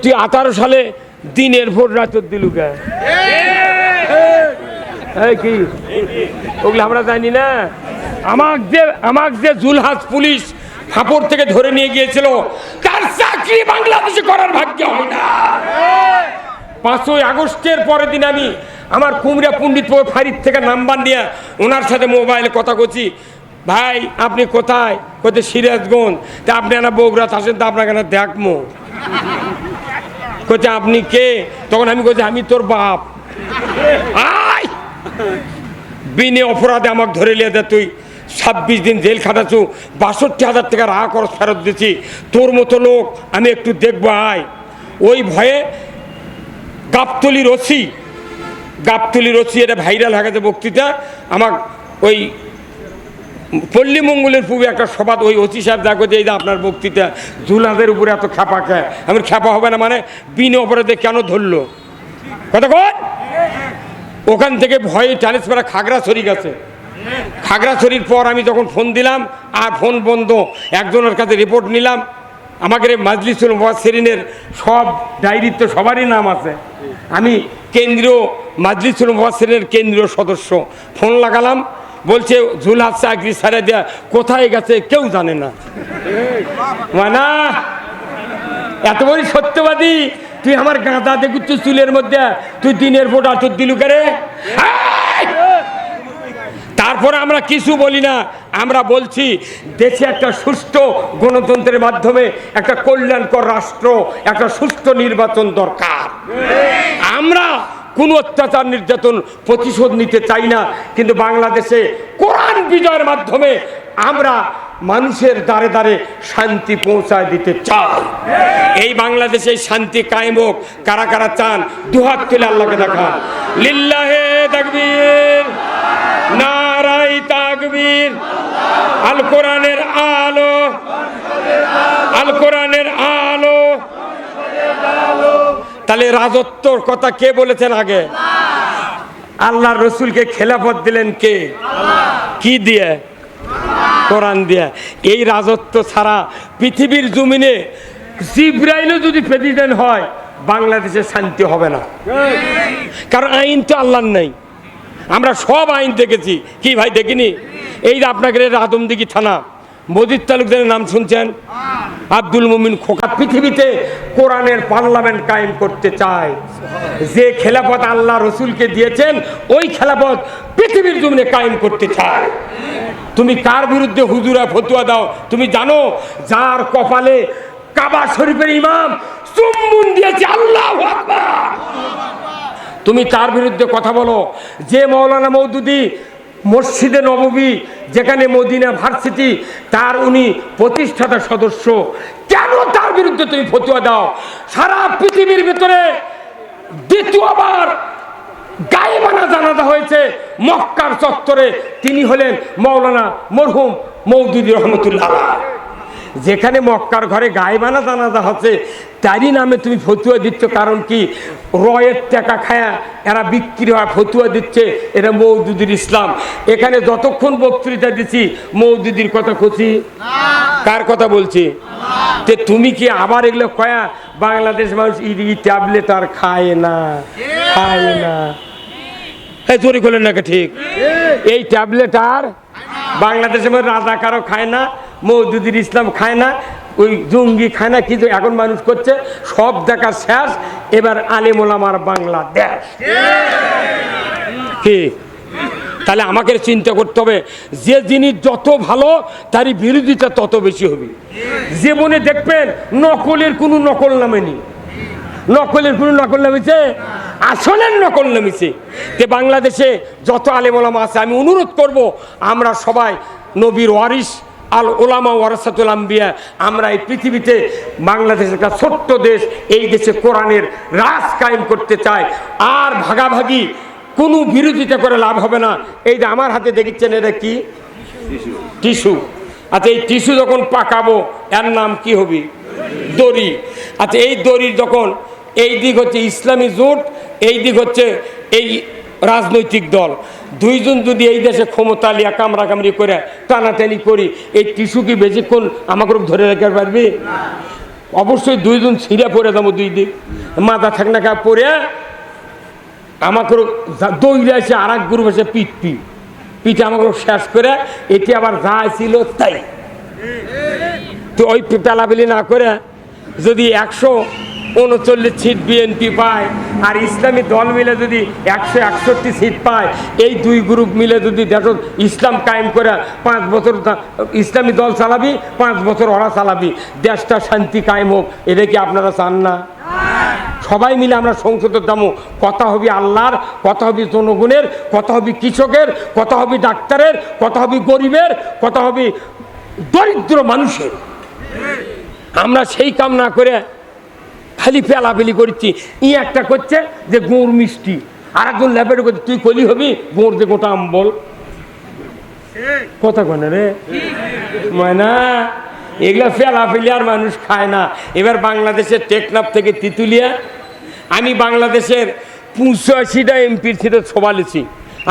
18 সালে দিনের ভোট রাতের দিলুকা কি ওগুলো আমরা জানি না। আমাকে যে জুলহাস পুলিশ হাপড় থেকে ধরে নিয়ে গিয়েছিল তার চাকরি বাংলাদেশে করার ভাগ্য হয় না। 5ই আগস্টের পরের দিন আমি আমার কুমড়া পণ্ডিত ফারিদ থেকে নাম্বার নিয়ে ওনার সাথে মোবাইলে কথা কছি, ভাই আপনি কোথায়? কোথায়? সিরাজগঞ্জ। তা আপনি না বগুড়াতে আসেন, তা আপনাকে না দেখমো। কোথায়? আপনি কে? তখন আমি বলছি আমি তোর বাপ। আয় বিনে অপরাধে আমাকে ধরে নিয়ে দে, তুই 26 দিন জেল খাটাচ্ছু, 62,000 টাকা রাহ খরচ ফেরত দিচ্ছি, তোর মতো লোক আমি একটু দেখবো। আয় ওই ভয়ে গাবতলি রসি এটা ভাইরাল হয়ে গেছে বক্তৃতা। আমার ওই পল্লী মঙ্গলের পূর্বে একটা সভা, ওই ওসি সাহেব যা করছে, এই যে আপনার বক্তৃতা জুলাদের উপরে এত খ্যাপা খায়। আমি খ্যাপা হবে না মানে বিনে অপরাধে কেন ধরলো কথা কন? ওখান থেকে ভয়ে ট্রান্সফার খাগড়াছড়ি গেছে। খাগড়াছড়ির পর আমি যখন ফোন দিলাম আর ফোন বন্ধ। একজনের কাছে রিপোর্ট নিলাম, আমাকে মাজলিসুল মুফাসসিরিনের সব ডায়েরির তো সবারই নাম আছে। আমি কেন্দ্রীয় মাজলিসুল মুফাসসিরিনের কেন্দ্রীয় সদস্য। ফোন লাগালাম, বলছে জুলহাস চাকরি ছাড়া দেয়া, কোথায় গেছে কেউ জানে না। মানা এত বড় সত্যবাদী তুই আমার গাঁদা দেখুচ্ছ চুলের মধ্যে, তুই দিনের ভোট আতর দিলু করে। তারপরে আমরা কিছু বলি না, আমরা বলছি দেশে একটা সুষ্ঠু গণতন্ত্রের মাধ্যমে একটা কল্যাণকর রাষ্ট্র, একটা সুষ্ঠু নির্বাচন দরকার। আমরা কোন অত্যাচার নির্যাতন প্রতিশোধ নিতে চাই না, কিন্তু বাংলাদেশে কোরআন বিজয়ের মাধ্যমে আমরা মানুষের দ্বারে দ্বারে শান্তি পৌঁছায় দিতে চাই। এই বাংলাদেশে শান্তি কায়েম হোক। কারা কারা চান দুহাত তুলে আল্লাহকে দেখান। লিল্লাহে তাকবীর, নারায়ে তাকবীর। আল কোরআনের আলো, আল কোরআনের আলো। তাহলে রাজত্বর কথা কে বলেছেন আগে? আল্লাহর রসুলকে খেলাফত দিলেন কে? কি দিয়ে? কোরআন দিয়ে। এই রাজত্ব ছাড়া পৃথিবীর জমিনে জিবরাইলও যদি প্রেসিডেন্ট হয় বাংলাদেশে শান্তি হবে না, কারণ আইন তো আল্লাহর নাই। আমরা সব আইন দেখেছি, কি ভাই দেখিনি? এই যে আপনাকে আদমদিঘি থানা মজিদ তালুকদারের নাম শুনছেন? আব্দুল মুমিন খোকা পৃথিবীতে কোরআনের পার্লামেন্ট কায়েম করতে চায়। যে খেলাফত আল্লাহ রসুলকে দিয়েছেন ওই খেলাফত পৃথিবীর জমিনে কায়েম করতে চায়। তুমি কার বিরুদ্ধে হুজুরা ফতুয়া দাও? তুমি জানো যার কপালে কাবা শরীফের ইমাম চুম্বন দিয়েছে আল্লাহু আকবার, তুমি তার বিরুদ্ধে কথা বলো। যে মৌলানা মওদুদি মসজিদে নববী যেখানে মদিনা ভার্সিটি, তার উনি প্রতিষ্ঠাতা সদস্য, কেন তার বিরুদ্ধে তুমি ফতুয়া দাও? সারা পৃথিবীর ভিতরে দ্বিতীয়বার গায়েবানা জানাজা হয়েছে মক্কার চত্বরে, তিনি হলেন মৌলানা মরহুম মওদুদি রহমতুল্লাহ। যেখানে মক্কার ঘরে গায়েবানা জানাজা হচ্ছে তারই নামে তুমি ফতুয়া দিচ্ছ। কারণ কি? রয়ের টাকা খায়া এরা বিক্রি হয়, ফতুয়া দিচ্ছে, এটা মওদুদির ইসলাম। এখানে যতক্ষণ বক্তৃতা দিচ্ছি মওদুদির কথা খুঁজি, কার কথা বলছি? তে তুমি কি আবার এগুলো কয়া বাংলাদেশ মানুষ ই ট্যাবলেট আর খায় না, খায় না? হ্যাঁ জোরে করলেন নাকি? ঠিক, এই ট্যাবলেট আর বাংলাদেশের মধ্যে রাজাকারও খায় না, মওদুদির ইসলাম খায় না, ওই জঙ্গি খায় না। কিন্তু এখন মানুষ করছে সব দেখা শেষ, এবার আলেম ওলামার বাংলাদেশ। কি? তাহলে আমাকে চিন্তা করতে হবে, যে জিনিস যত ভালো তারই বিরোধিতা তত বেশি হবে। জীবনে দেখবেন নকলের কোনো নকল নামেনি, নকলের কোনো নকল নামেছে, আসলের নকল নামেছে। যে বাংলাদেশে যত আলেম ওলামা আছে আমি অনুরোধ করব আমরা সবাই নবীর ওয়ারিস, আল ওলামা ওয়ারাসাতুল আম্বিয়া। আমরা এই পৃথিবীতে বাংলাদেশের একটা ছোট্ট দেশ, এই দেশে কোরআনের রাজ কায়েম করতে চাই। আর ভাগাভাগি কোনো বিরোধিতা করে লাভ হবে না। এই যে আমার হাতে দেখছেন এটা কি? টিস্যু। আচ্ছা এই টিস্যু যখন পাকাবো এর নাম কি হবে? দড়ি। আচ্ছা এই দড়ির যখন এই দিক হচ্ছে ইসলামী জোট, এই দিক হচ্ছে এই রাজনৈতিক দল, দুইজন যদি এই দেশে ক্ষমতা লিয়া কামড়াকামড়ি করে টানাটানি করি, এই টিস্যু কি বেশিক্ষণ আমাকে ধরে রাখতে পারবি? অবশ্যই দুইজন ছিঁড়ে পড়ে যাবো, দুই দিক মাথা ঠেকনা খা পড়ে আমাকে দৌড়ে আসে আর এক গ্রুপ এসে পিঠে আমাকে শেষ করে এটি আবার যা ছিল তাই। তো ওই পেলাবেলি না করে যদি 139 সিট বিএনপি পায় আর ইসলামী দল মিলে যদি 161 সিট পায়, এই দুই গ্রুপ মিলে যদি দেখো ইসলাম কায়েম করে 5 বছর ইসলামী দল চালাবি, 5 বছর ওরা চালাবি, দেশটা শান্তি কায়েম হোক। এটা কি আপনারা চান না? সবাই মিলে আমরা সংসদের দামো, কথা হবে আল্লাহর, কথা হবে জনগণের, কথা হবে কৃষকের, কথা হবে ডাক্তারের, কথা হবে গরিবের, কথা হবে দরিদ্র মানুষের। আমরা সেই কাম না করে খালি পেলাপেলি করছি। একটা করছে যে গুড় মিষ্টি, আর একজন ল্যাপেটে করছে তুই কলি হবি গুড় দিয়ে গোটা আম্বল। কথা কয় না রে ময়না, এগুলা পেলাপেলি আর মানুষ খায় না। এবার বাংলাদেশের টেকনাফ থেকে তিতুলিয়া আমি বাংলাদেশের 85টা এমপির সিটে সবালেছি।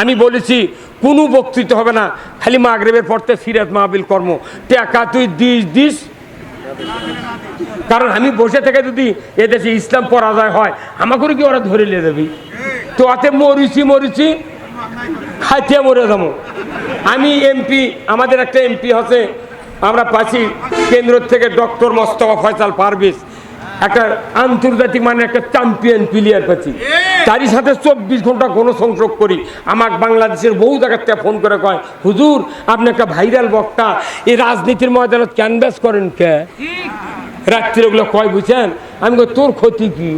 আমি বলেছি কোনো বক্তৃতা হবে না, খালি মাগরিবের পড়তে সিরাত মাহফিল কর্ম, টাকা তুই দিস। কারণ আমি বসে থেকে যদি এদেশে ইসলাম পরাজয় হয় আমাকে কি ওরা ধরে নিয়ে যাবি? তো অতে মরিছি খাইতে মরে যাবো। আমি এমপি, আমাদের একটা এমপি আছে, আমরা পাচ্ছি কেন্দ্র থেকে ডক্টর মোস্তফা ফয়সাল পারভেজ, একটা আন্তর্জাতিক মানে একটা চ্যাম্পিয়ন প্লেয়ার পাচ্ছি। তারই সাথে 24 ঘন্টা গণসংযোগ করি। আমাকে বাংলাদেশের বহু জায়গার থেকে ফোন করে কয়, হুজুর আপনি একটা ভাইরাল বক্তা, এই রাজনীতির ময়দানে ক্যানভাস করেন কে? রাত্রির ওগুলো কয় বুঝছেন? আমি কই তোর ক্ষতি কি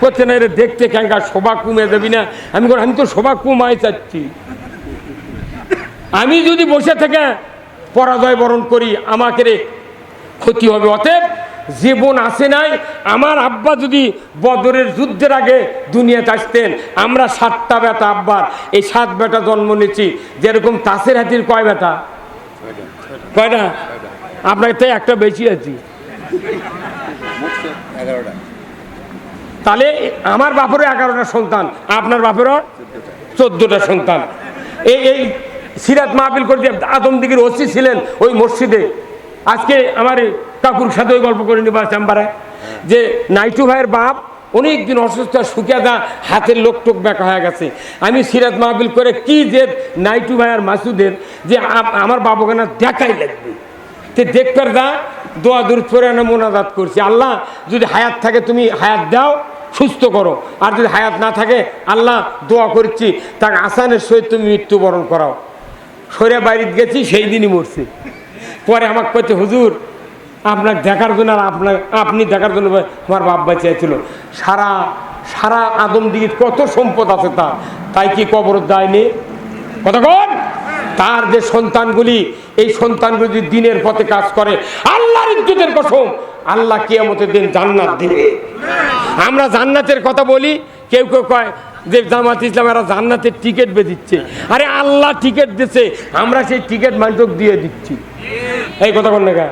করছে না? এটা দেখতে কেঙ্কা শোভা কমে যাবি না? আমি তো শোভা কমাই চাচ্ছি। আমি যদি বসে থেকে পরাজয় বরণ করি আমাকে ক্ষতি হবে। অতএব জীবন আসে নাই। আমার আব্বা যদি বদরের যুদ্ধের আগে দুনিয়াতে আসতেন, আমরা 7টা বেটা আব্বার, এই 7 বেটা জন্ম নিয়েছি। যেরকম তাসের হাতির কয় বেটা? কয়টা? আপনার তাই একটা বেশি আছি। তাহলে আমার বাপেরও 11টা সন্তান, আপনার বাপেরও 14টা সন্তান। এই সিরাত মাহফিল করে দিয়ে আদমদিঘির ওসি ছিলেন ওই মসজিদে। আজকে আমার কাকুর সাথে ওই গল্প করে নিবা চেম্বারে, যে নাইটু ভাইয়ের বাপ অনেক দিন অসুস্থ, শুকিয়ে দা হাতের লোক টোক ব্যাকা হয়ে গেছে। আমি সিরাত মাহফিল করে কি যে নাইটু ভাই আর মাসুদের যে আমার বাবাকে না দেখাই লাগবে, তে দেখবার দা দোয়া দূর করে না মোনাজাত করছি, আল্লাহ যদি হায়াত থাকে তুমি হায়াত দাও, সুস্থ করো, আর যদি হায়াত না থাকে আল্লাহ দোয়া করছি তাকে আসানের সহিত তুমি মৃত্যুবরণ করাও। সরে বাড়িতে গেছি, সেই দিনই মরছি। পরে আমাকে কইতে, হুজুর আপনাকে দেখার জন্য আর আপনি দেখার জন্য আমার বাপ চেয়েছিল। সারা আদমদিঘির কত সম্পদ আছে তাই কি কবর দেয়নি? কতক্ষণ তার যে সন্তানগুলি, এই সন্তানগুলি যদি দিনের পথে কাজ করে, আল্লাহর ইজ্জতের কসম আল্লাহ কিয়ামতের দিন জান্নাত দেবে। আমরা জান্নাতের কথা বলি, কেউ কয় যে জামাত ইসলাম এরা জান্নাতের টিকিট বেঁধিচ্ছে। আরে আল্লাহ টিকিট দিচ্ছে, আমরা সেই টিকিট মানুষ দিয়ে দিচ্ছি। এই কথা কোন না?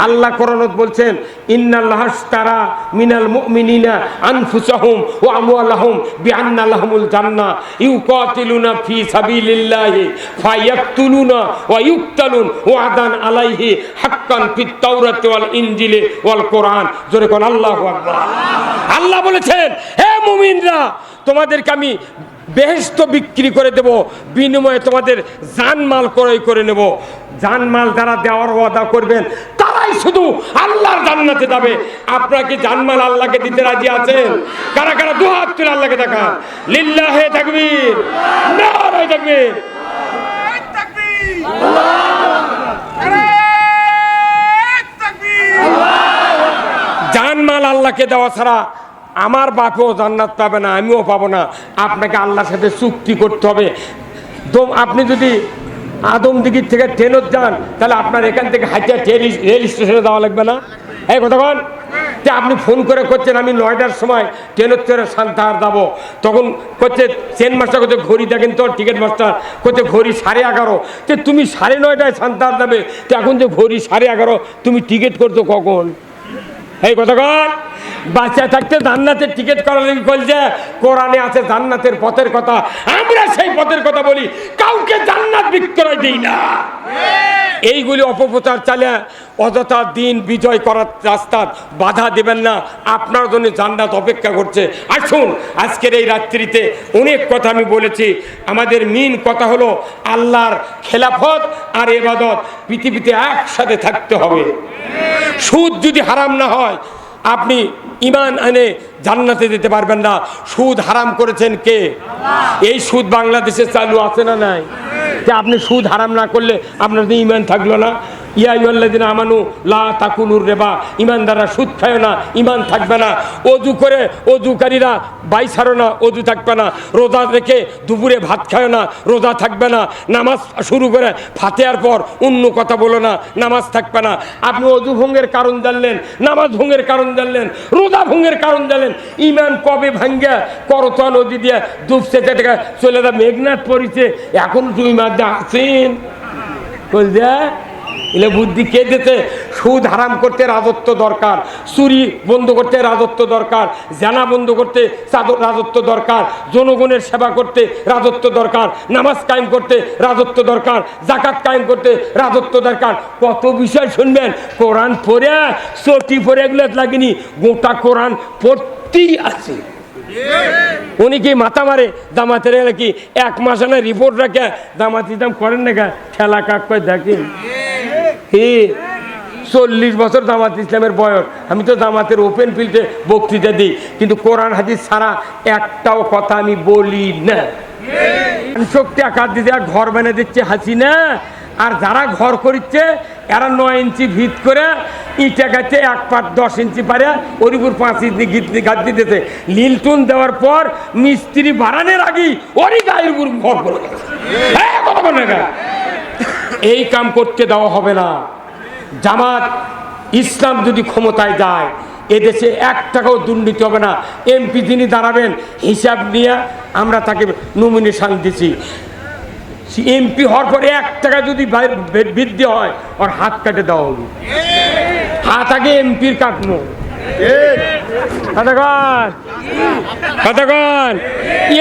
আল্লাহ কোরআনত বলছেন, ইন্নাল্লাহশতারা মিনাল মুমিনিনা আনফুসাহুম ওয়া আমওয়ালাহুম বিআন্না লাহুমুল জান্নাহ ইউকাতিলুনা ফি সাবিলিল্লাহি ফায়াকতুলুনা ওয়া ইউকতালুন ওয়াদান আলাইহি হাক্কান ফিত তাওরাতি ওয়াল ইনজিলি ওয়াল কোরআন। জোরে কোন আল্লাহু আকবার। আল্লাহ বলেছেন, হে মুমিনরা তোমাদেরকে আমি বেহেশত বিক্রি করে দেব, বিনিময়ে তোমাদের জানমাল ক্রয় করে নেব। জানমাল যারা দেওয়ার ওয়াদা করবেন তারাই শুধু আল্লাহর জান্নাতে যাবে। আপনারা কি জানমাল আল্লাহকে দিতে রাজি আছেন? কারা কারা দুহাত তুলে আল্লাহকে দেখান। লিল্লাহে তাকবীর, নারায়ে তাকবীর। জানমাল আল্লাহকে দেওয়া ছাড়া আমার বাপও জান্নাত পাবে না, আমিও পাবো না। আপনাকে আল্লাহর সাথে চুক্তি করতে হবে। আপনি যদি আদমদিঘির থেকে ট্রেনত যান, তাহলে আপনার এখান থেকে হাইটা রেল স্টেশনে যাওয়া লাগবে না। এই কতক্ষণ যে আপনি ফোন করে করছেন আমি 9টার সময় ট্রেনত করে সান্তাহার যাবো, তখন করছে ট্রেন মাস্টার করছে ঘড়ি দেখেন তো, টিকিট মাস্টার করছে ঘড়ি 11:30। যে তুমি 9:30টায় সান্তাহার যাবে, তো এখন যে ঘড়ি 11:30 তুমি টিকিট করছো কখন? এই কতক্ষণ বাচ্চা থাকতে জান্নাতের টিকিট করার লাগি বলছে, কোরআনে আছে জান্নাতের পথের কথা, আমরা সেই পথের কথা বলি, কাউকে জান্নাত বিক্রয় দিই না। এইগুলি অপপ্রচার চালিয়ে অযথা দিন বিজয় করার রাস্তা বাধা দেবেন না, আপনার জন্য জান্নাত অপেক্ষা করছে। আসুন, আজকের এই রাত্রিতে অনেক কথা আমি বলেছি, আমাদের মেইন কথা হলো আল্লাহর খেলাফত আর ইবাদত পৃথিবীতে একসাথে থাকতে হবে। সুদ যদি হারাম না হয় আপনি ঈমান এনে জান্নাতে যেতে পারবেন না। সুদ হারাম করেছেন কে? এই সুদ বাংলাদেশে চালু আছে না নাই? যে আপনি সুদ হারাম না করলে আপনার ঈমান থাকলো না। ইয়া আইয়ুহাল্লাযীনা আমানু লা তাকুলুর রিবা, ঈমানদাররা সুদ খায় না, ঈমান থাকবে না। ওযু করে ওযুকারীরা বাই ছাড়ো না, ওযু থাকবে না। রোজা রেখে দুপুরে ভাত খায় না, রোজা থাকবে না। নামাজ শুরু করে ফাতিহার পর অন্য কথা বলো না, নামাজ থাকবে না। আপনি ওযু ভঙ্গের কারণ জানলেন, নামাজ ভঙ্গের কারণ জানলেন, রোজা ভঙ্গের কারণ জানলেন। ঈমান কবে ভাঙ্গা করতোয়া নদী দিয়ে ডুবছে থেকে চলে যা মেঘনাথ পড়িছে, এখন তুমি মাঝে আছেন বল যা এলে বুদ্ধি কে দিতে? সুদ হারাম করতে রাজত্ব দরকার, চুরি বন্ধ করতে রাজত্ব দরকার, জানা বন্ধ করতে রাজত্ব দরকার, জনগণের সেবা করতে রাজত্ব দরকার, নামাজ কায়েম করতে রাজত্ব দরকার, জাকাত কায়েম করতে রাজত্ব দরকার। কত বিষয় শুনবেন। কোরআন পড়ে চটি পড়ে এগুলো লাগেনি, গোটা কোরআন পড়তেই আছে। উনি কি মাথা মারে জামাতের কি এক মাস না রিপোর্ট রাখে জামাত ইসলাম করেন না? ঠেলা কাক করে দেখেন। 40 বছর জামাত ইসলামের বয়স, আমি তো জামাতের ওপেন ফিল্ডে বক্তৃতা দিই, কিন্তু কোরআন হাদিস ছাড়া একটাও কথা আমি বলি না। শক্তি আকার দিতে ঘর বানিয়ে দিচ্ছে হাসিনা, আর যারা ঘর করিচ্ছে এরা 9 ইঞ্চি ভিত করে ইটা গাছে 1 পাট 10 ইঞ্চি পারে ওর উপর 5 ইঞ্চি গিটনি গাছ দিতেছে। লিলটুন দেওয়ার পর মিস্ত্রি বাড়ানোর আগেই ওরই গায়ের উপর ঘর করে এই কাম করতে দেওয়া হবে না। জামাত ইসলাম যদি ক্ষমতায় যায় এদেশে 1 টাকাও দুর্নীতি হবে না। এমপি যিনি দাঁড়াবেন হিসাব নিয়ে আমরা তাকে নমিনেশন দিছি। এমপি হওয়ার পরে 1 টাকা যদি বৃদ্ধি হয় ওর হাত কাটে দেওয়া হবে। হাত আগে এমপির কাটনো।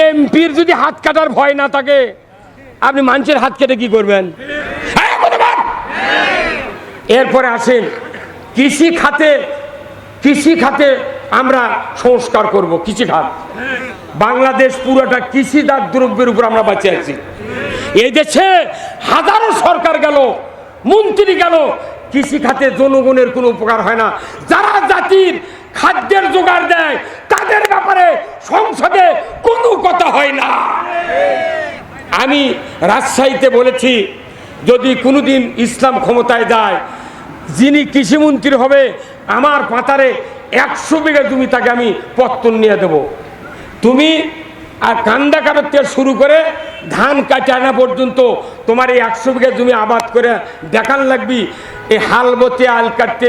এমপির যদি হাত কাটার ভয় না থাকে আপনি মানুষের হাত কেটে কি করবেন? এরপরে আসেন কৃষি খাতে আমরা সংস্কার করব। কৃষি খাত, বাংলাদেশ পুরোটা কৃষিজাত দ্রব্যের উপর আমরা বাঁচে আছি। এই দেশে হাজারো সরকার গেল, মন্ত্রী গেল, কৃষি খাতে জনগণের কোনো উপকার হয় না। যারা জাতির খাদ্যের জোগাড় দেয় তাদের ব্যাপারে সংসদে কোনো কথা হয় না। আমি রাজশাহীতে বলেছি যদি কোনোদিন ইসলাম ক্ষমতায় যায়, যিনি কৃষিমন্ত্রী হবে আমার পাতারে 100 বিঘা জমি তাকে আমি পত্তন নিয়ে দেব। তুমি আর কান্দা কাটার থেকে শুরু করে ধান কাটে আনা পর্যন্ত তোমার এই 100 বিঘা জমি আবাদ করে দেখান লাগবি। এই হাল বতে, আল কাটতে,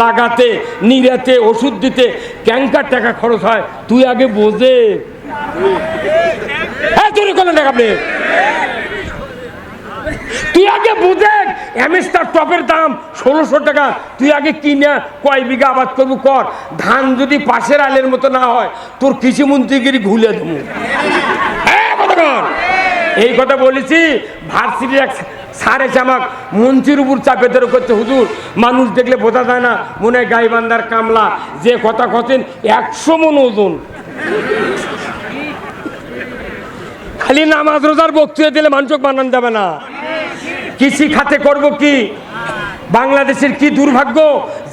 লাগাতে, নিরাতে, ওষুধ দিতে ক্যাঙ্কার টাকা খরচ হয়, তুই আগে বোঝে। তুই আগে বুঝে অ্যামেস্টার টপের দাম 1600 টাকা, তুই আগে কিনে কয় বিঘা আবাদ করবো কর। ধান যদি পাশের আলের মতো না হয় তোর কৃষিমন্ত্রীগিরি ঘুলে দেবো। এই কথা বলেছি। ভার্সিটির এক সারে চামাক মঞ্চের উপর চাপে ধরে করছে, হুজুর মানুষ দেখলে বোঝা যায় না, মনে হয় গাইবান্ধার কামলা, যে কথা কছেন 100 মন ওজন। খালি নামাজ রোজার বক্তৃতা দিলে মানুষকে বানান যাবে না। কৃষি খাতে করব কি? বাংলাদেশের কি দুর্ভাগ্য,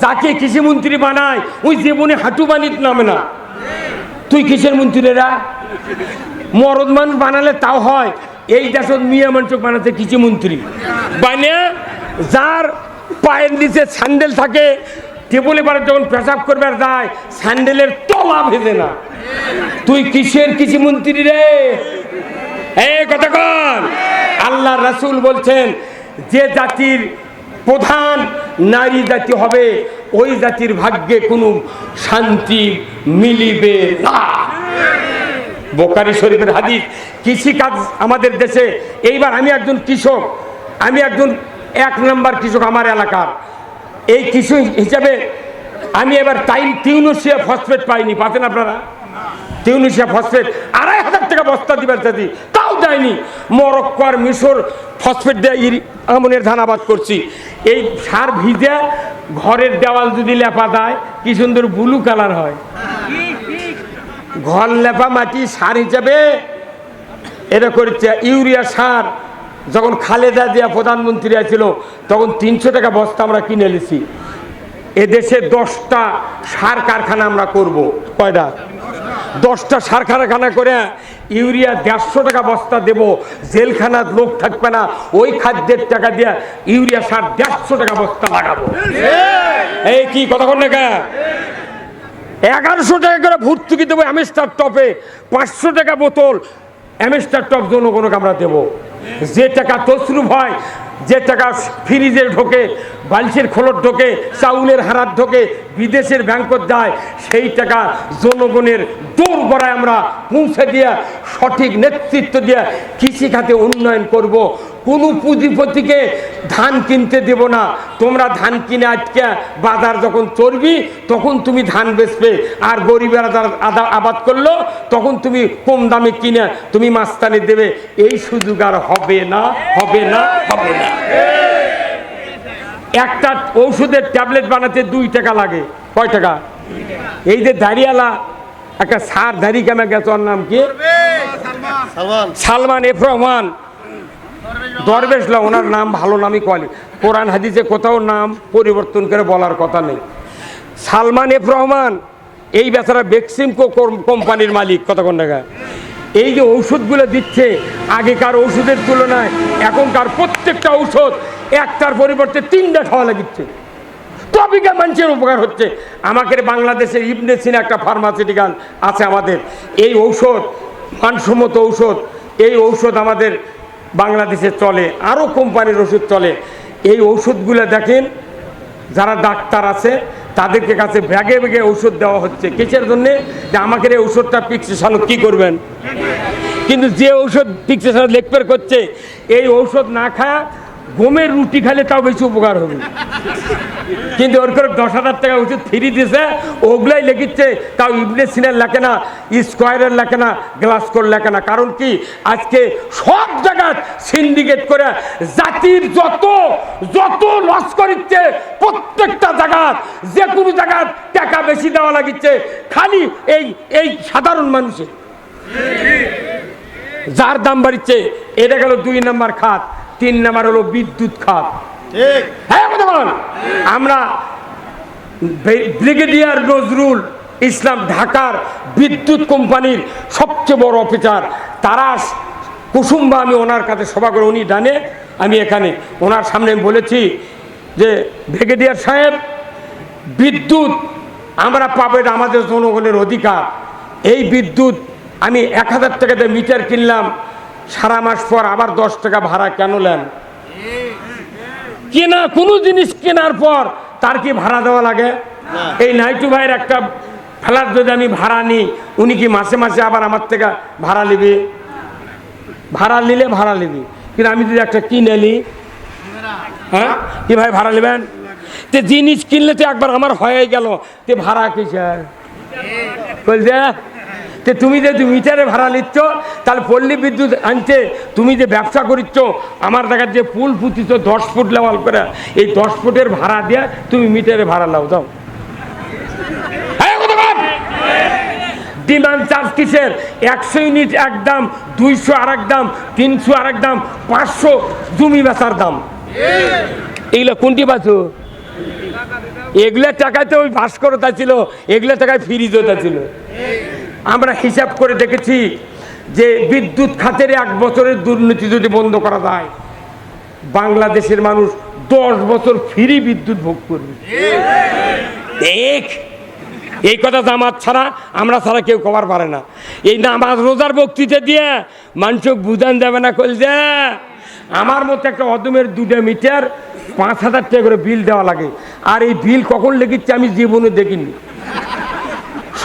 যাকে কৃষিমন্ত্রী বানায় ওই জীবনে হাঁটু বানিয়ে নামে না। তুই কিসের মন্ত্রীরা? মরদ মানুষ বানালে তাও হয়, এই দেশত মিয়া মানুষ বানাতে কৃষিমন্ত্রী বানিয়ে যার পায়ের নিচে স্যান্ডেল থাকে, টেবলে পারে যখন পেশাব করবার যায় স্যান্ডেলের তলা ভেজে না। তুই কিসের কৃষিমন্ত্রী রে? এই কথা কর। আল্লাহ রাসূল বলছেন যে জাতির প্রধান নারী জাতি হবে ওই জাতির ভাগ্যে কোনো শান্তি মিলিবে না। বুখারী শরীফের হাদিস। কৃষিকাজ আমাদের দেশে এইবার, আমি একজন কৃষক, আমি একজন 1 নম্বর কৃষক আমার এলাকার। এই কৃষক হিসাবে আমি এবার টিউনিশিয়া ফসফেট পাইনি, পাচ্ছেন আপনারা? টিউনিশিয়া ফসফেট 2500 টাকা বস্তা দিবার চাচ্ছি, তাও দেয়নি। মরক্কো আর মিশর ফসফেট দিয়ে আমনের ধান আবাদ করছি। এই সার ভিজে ঘরের দেওয়াল যদি লেপা দেয় কি সুন্দর ব্লু কালার হয়। ঘর লেপা মাটি সার হিসাবে এটা করেছে। ইউরিয়া সার যখন খালেদা জিয়া প্রধানমন্ত্রী ছিল তখন 300 টাকা বস্তা আমরা কিনে নিয়েছি। এদেশে 10টা সার কারখানা আমরা করব। কয়টা? 10টা সার কারখানা করে ইউরিয়া 150 টাকা বস্তা দেব। জেলখানার লোক থাকবে না, ওই খাদ্যের টাকা দিয়ে ইউরিয়া সার 150 টাকা বস্তা লাগাবো। এই কি কথা বল না? 1100 টাকা করে ভর্তুকি দেবো অ্যামস্টার টপে, 500 টাকা বোতল অ্যামস্টার টপ জনগণকে আমরা দেবো। যে টাকা তসরুফ হয়, যে টাকা ফ্রিজের ঢোকে, বালিশের খোলর ঢোকে, চাউলের হারাত ঢোকে, বিদেশের ব্যাংকত যায়, সেই টাকা জনগণের দৌড় গড়ায় আমরা পৌঁছে দিয়ে সঠিক নেতৃত্ব দিয়ে কৃষি খাতে উন্নয়ন করব। কোনো পুঁজিপতিকে ধান কিনতে দেব না। তোমরা ধান কিনে আজকে বাজার যখন চড়বি তখন তুমি ধান বেচবে, আর গরিবেরা যারা আবাদ করলো তখন তুমি কম দামে কিনে তুমি মাস্তানি দেবে। এই সুযোগ আর হবে না, হবে না, হবে না। একটা ঔষধের ট্যাবলেট বানাতে 2 টাকা লাগে। কয় টাকা? এই যে দাঁড়িয়ালা একটা সার দাঁড়ি কেমন গেছে, ওর নাম কি? সালমান এফ রহমান দরবেশলা, ওনার নাম ভালো নামই কলে। কোরআন হাদিসে কোথাও নাম পরিবর্তন করে বলার কথা নেই। সালমান এফ রহমান এই বেচারা বেক্সিমকো কোম্পানির মালিক। কতক্ষণ টাকা এই যে ঔষধগুলো দিচ্ছে, আগেকার ওষুধের তুলনায় এখনকার প্রত্যেকটা ঔষধ একটার পরিবর্তে 3টা খাওয়া লাগিচ্ছে। টপিকে মানুষের উপকার হচ্ছে। আমাদের বাংলাদেশের ইবনে সিনা একটা ফার্মাসিউটিক্যাল আছে আমাদের। এই ঔষধ মানসম্মত ঔষধ, এই ঔষধ আমাদের বাংলাদেশে চলে, আরও কোম্পানির ওষুধ চলে। এই ওষুধগুলো দেখেন, যারা ডাক্তার আছে তাদেরকে কাছে ব্যাগে ব্যাগে ঔষধ দেওয়া হচ্ছে। কিসের জন্যে? যে আমাকে এই ঔষধটা প্রেসক্রিপশন কী করবেন। কিন্তু যে ঔষধ প্রেসক্রিপশন লেখপের করছে, এই ঔষধ না খায় গমের রুটি খেলে তাও বেশি উপকার হবে। কিন্তু ওর করে 10,000 টাকা ওষুধ ফ্রি দিছে, ওগুলাই লেখিচ্ছে, তাও ইবনে সিনার লেখে না, স্কোয়ারের লেখে না, গ্লাসকোর লেখে না। কারণ কি? আজকে সব জায়গায় সিন্ডিকেট করে জাতির যত লস করিচ্ছে, প্রত্যেকটা জায়গায় যে কোনো জায়গায় টাকা বেশি দেওয়া লাগিচ্ছে খালি এই সাধারণ মানুষের। যার দাম বাড়িচ্ছে, এটা গেল 2 নম্বর খাত। 3 নম্বর হলো বিদ্যুৎ খাত। হ্যাঁ, আমরা ব্রিগেডিয়ার নজরুল ইসলাম ঢাকার বিদ্যুৎ কোম্পানির সবচেয়ে বড় অফিসার, তারাস কুসুম্বা, আমি ওনার কাছে সভা করে, উনি ডানে আমি এখানে, ওনার সামনে আমি বলেছি যে ব্রিগেডিয়ার সাহেব, বিদ্যুৎ আমরা পাবো, এটা আমাদের জনগণের অধিকার। এই বিদ্যুৎ আমি 1000 টাকা দিয়ে মিটার কিনলাম, সারা মাস পর আবার 10 টাকা ভাড়া কেন নেন? কেনা কোনো জিনিস কেনার পর তার কি ভাড়া দেওয়া লাগে? এই নাইটু ভাইয়ের একটা ফ্ল্যাট যদি আমি ভাড়া নিই, উনি কি মাসে মাসে আবার আমার থেকে ভাড়া নিবি? ভাড়া নিলে ভাড়া নিবি, কিন্তু আমি যদি একটা কিনে নিই, হ্যাঁ কি ভাই ভাড়া নেবেন? তে জিনিস কিনলে তো একবার আমার হয়ে গেল, তে ভাড়া কিসের বলছে? তে তুমি যে মিটারে ভাড়া নিচ্ছ, তাহলে পল্লী বিদ্যুৎ আনতে তুমি যে ব্যবসা করিচ্ছ, আমার দেখার যে পুল পুঁতিছ 10 ফুট লেওয়াল করে, এই 10 ফুটের ভাড়া দিয়ে তুমি মিটারে ভাড়া নাও, দাও। ডিমান্ড চার্জ কিসের? 100 ইউনিট এক দাম, 200 আর এক দাম, 300 আর এক দাম, 500 জমি বেচার দাম। এইগুলো কোনটি বাঁচো? এগুলো টাকায় তো ওই ভাস্করতা ছিল, এগুলো টাকায় ফ্রিজতা ছিল। আমরা হিসাব করে দেখেছি যে বিদ্যুৎ খাতের 1 বছরের দুর্নীতি যদি বন্ধ করা যায়, বাংলাদেশের মানুষ 10 বছর ফ্রি বিদ্যুৎ ভোগ করবে। এই কথা জামাত ছাড়া, আমরা ছাড়া কেউ কবার পারে না। এই নামাজ রোজার বক্তৃতা দিয়ে মানুষকে বুঝান যাবে না। কইছে আমার মতো একটা অদমের 2টা মিটার 5,000 টাকা করে বিল দেওয়া লাগে, আর এই বিল কখন লেগেছে আমি জীবনে দেখিনি।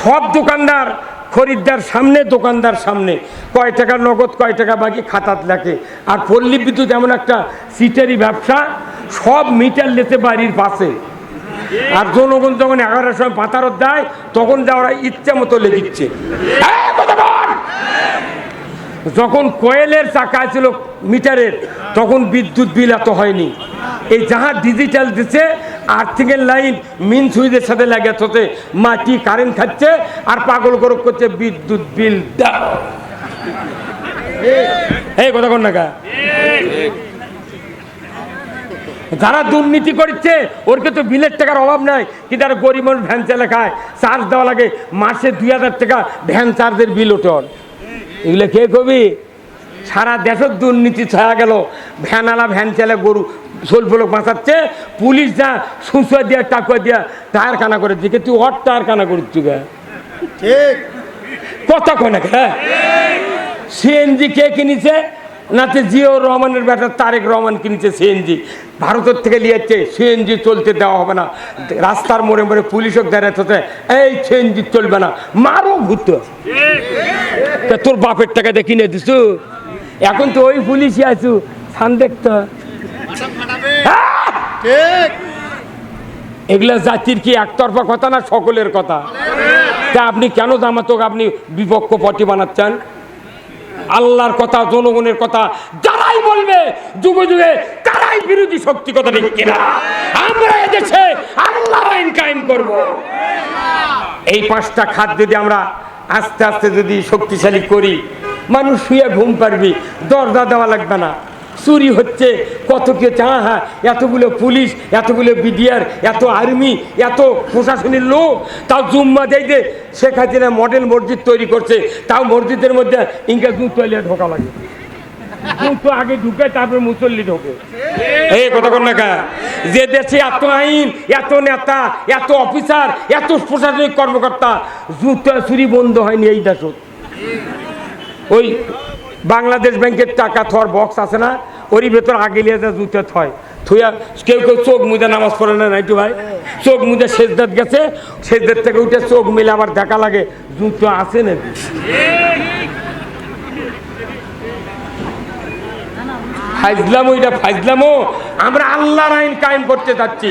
সব দোকানদার খরিদ্দার সামনে, দোকানদার সামনে, কয় টাকা নগদ, কয় টাকা বাকি খাতাত লেখে। আর পল্লী বিদ্যুৎ এমন একটা সিটারি ব্যবসা, সব মিটার লেতে বাড়ির পাশে। আর জনগণ যখন 11টার সময় পাতারত দেয়, তখন যা ওরা ইচ্ছা মতো লেগিচ্ছে। যখন কোয়েলের চাকা ছিল মিটারের, তখন বিদ্যুৎ বিল এত হয়নি। এই যাহা ডিজিটাল দিচ্ছে, আর্থিংয়ের লাইন মিন সুইচের সাথে লাগে, হচ্ছে মাটি কারেন্ট খাচ্ছে আর পাগল গরক করছে বিদ্যুৎ বিল দাও। এই কথা কোন নাকা? যারা দুর্নীতি করছে ওরকে তো বিলের টাকার অভাব নাই, কিন্তু আর গরিব মানুষ ভ্যান চালে খায়, চার্জ দেওয়া লাগে, মাসে 2000 টাকা ভ্যান চার্জের বিল ওঠন। এগুলো কে কবি? সারা দেশের দুর্নীতি ছায়া গেল, ভ্যানালা ভ্যান চালে গরু স্বল্প লোক বাঁচাচ্ছে, পুলিশ যা সুসা দিয়া টাকা দিয়া টায়ার কানা করে দিকে, তুই অট টায়ার কানা করছি গা। ঠিক কথা কোনে? হ্যাঁ, সিএনজি কে কিনেছে? নাতে জিয়াউর রহমানের বেটা তারেক রহমান কিনেছে সিএনজি, ভারতের থেকে নিয়েছে। সিএনজি চলতে দেওয়া হবে না, রাস্তার মোড়ে মোড়ে পুলিশও দাঁড়াতে, এই সিএনজি চলবে না, মারো ভূত। তোর বাপের টাকা দিয়ে কিনে দিস, এখন তো ওই পুলিশই আছু, সান দেখতো। এগুলা জাতির কি একতরফা কথা না সকলের কথা? তা আপনি কেন জামাতক আপনি বিপক্ষ পার্টি বানাচ্ছেন? আল্লাহর কথা, জনগণের কথা যারাই বলবে যুগে যুগে তারাই বিরোধী শক্তি। কথা ঠিক কিনা? আমরা এদেশে আল্লাহর আইন কায়েম করব। এই 5টা খাত যদি আমরা আস্তে আস্তে যদি শক্তিশালী করি, মানুষ শুয়ে ঘুম পারবি, দরজা দেওয়া লাগবে না। চুরি হচ্ছে কত কে, হ্যাঁ, এতগুলো পুলিশ, এতগুলো বিডিআর, এত আর্মি, এত প্রশাসনের লোক, তাও জুম্মা দেয় যে শেখ হাসিনা মডেল মসজিদ তৈরি করছে, তাও মসজিদের মধ্যে ইনকা জুতো এলিয়ে ঢোকা লাগে, জুতো আগে ঢুকে তারপরে মুসল্লি ঢোকে। এই কথা কর না কা? যে দেশে এত আইন, এত নেতা, এত অফিসার, এত প্রশাসনিক কর্মকর্তা, জুতো চুরি বন্ধ হয়নি এই দেশ। ওই বাংলাদেশ ব্যাংকের টাকা থর বক্স আছে না, ওরই ভেতর আগে লিয়ে যা জুতে থয়, থুয়া কেউ কেউ চোখ মুজে নামাজ পড়ে না, নাইটু ভাই চোখ মুজে সেজদাত গেছে, সেজদাত থেকে উঠে চোখ মিলে আবার দেখা লাগে জুতো আছে নাকি। ফাইজলামো, এটা ফাইজলামো। আমরা আল্লাহর আইন কায়েম করতে যাচ্ছি।